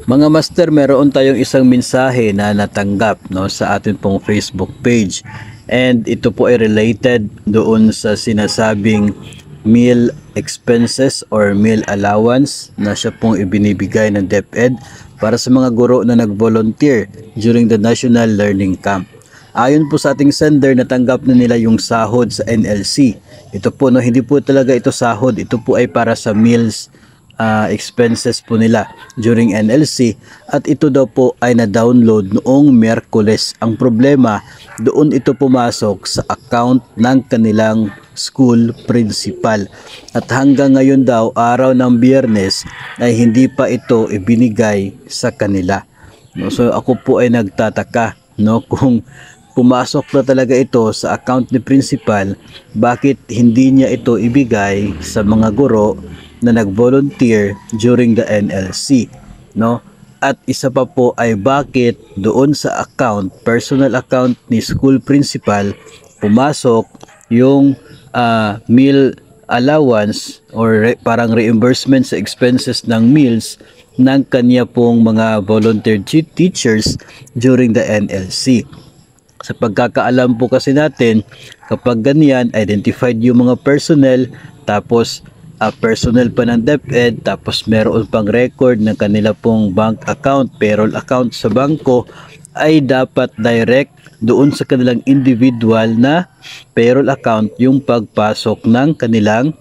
Mga master, meron tayong isang mensahe na natanggap sa atin pong Facebook page. And ito po ay related doon sa sinasabing meal expenses or meal allowance na siya pong ibinibigay ng DepEd para sa mga guro na nag-volunteer during the National Learning Camp. Ayon po sa ating sender, natanggap na nila yung sahod sa NLC. Ito po, hindi po talaga ito sahod. Ito po ay para sa meals expenses po nila during NLC, at ito daw po ay na-download noong Miyerkules. Ang problema, doon ito pumasok sa account ng kanilang school principal, at hanggang ngayon daw, araw ng Biyernes, ay hindi pa ito ibinigay sa kanila. So ako po ay nagtataka kung pumasok na talaga ito sa account ni principal, bakit hindi niya ito ibigay sa mga guro na nag-volunteer during the NLC, At isa pa po ay bakit doon sa account, personal account ni school principal, pumasok yung meal allowance or parang reimbursement sa expenses ng meals ng kanya pong mga volunteer teachers during the NLC. Sa pagkakaalam po kasi natin, kapag ganyan, identified yung mga personnel, tapos personnel pa ng DepEd, tapos meron pang record ng kanila pong bank account, payroll account sa bangko, ay dapat direct doon sa kanilang individual na payroll account yung pagpasok ng kanilang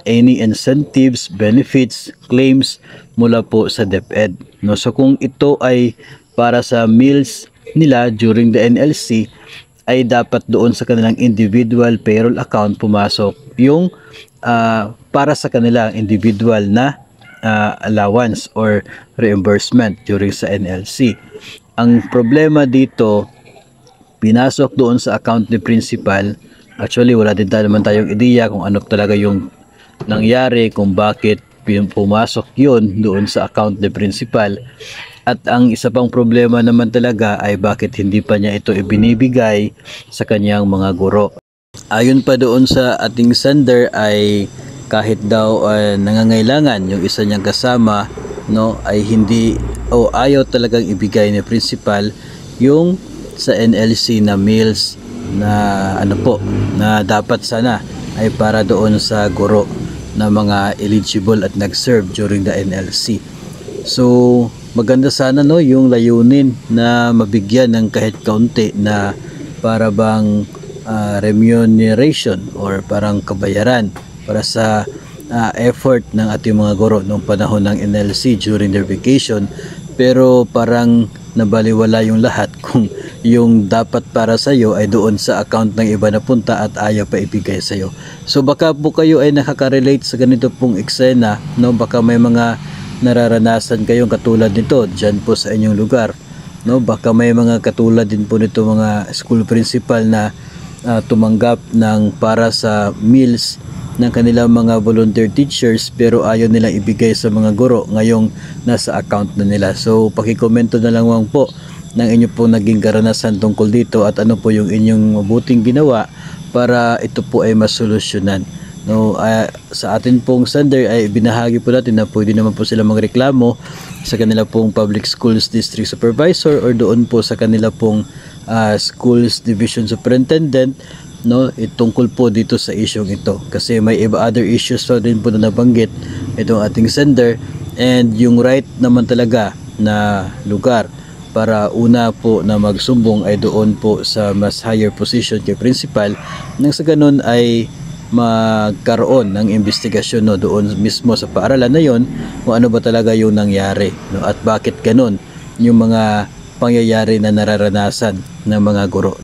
any incentives, benefits, claims mula po sa DepEd. So kung ito ay para sa meals nila during the NLC, ay dapat doon sa kanilang individual payroll account pumasok yung para sa kanilang individual na allowance or reimbursement during sa NLC. Ang problema dito, pinasok doon sa account ni principal. Actually, wala din naman tayong ideya kung ano talaga yung nangyari, kung bakit pumasok yun doon sa account ni principal. At ang isa pang problema naman talaga ay bakit hindi pa niya ito ibinibigay sa kanyang mga guro. Ayon pa doon sa ating sender ay kahit daw nangangailangan yung isa niyang kasama, ay hindi o ayaw talagang ibigay ni principal yung sa NLC na meals na na dapat sana ay para doon sa guro na mga eligible at nag-serve during the NLC. So maganda sana yung layunin na mabigyan ng kahit kaunti na para bang remuneration or parang kabayaran para sa effort ng ating mga guro noong panahon ng NLC during their vacation. Pero parang nabaliwala yung lahat kung yung dapat para sa iyo ay doon sa account ng iba na punta at ayaw pa ibigay sa iyo. So baka po kayo ay nakaka-relate sa ganito pong eksena, baka may mga nararanasan kayong katulad nito dyan po sa inyong lugar, baka may mga katulad din po nito mga school principal na tumanggap ng para sa meals ng kanilang mga volunteer teachers pero ayaw nilang ibigay sa mga guro ngayong nasa account na nila. So pakikomento na lang po ng inyo pong naging karanasan tungkol dito at ano po yung inyong mabuting ginawa para ito po ay masolusyonan. Sa atin pong sender ay binahagi po natin na pwede naman po sila magreklamo sa kanila pong public schools district supervisor or doon po sa kanila pong schools division superintendent, tungkol po dito sa isyong ito, kasi may other issues pa din po na nabanggit itong ating sender, and yung right naman talaga na lugar para una po na magsumbong ay doon po sa mas higher position kay principal, nang sa ganun ay magkaroon ng investigasyon doon mismo sa paaralan na yon kung ano ba talaga yung nangyari, at bakit ganun yung mga pangyayari na nararanasan ng mga guro.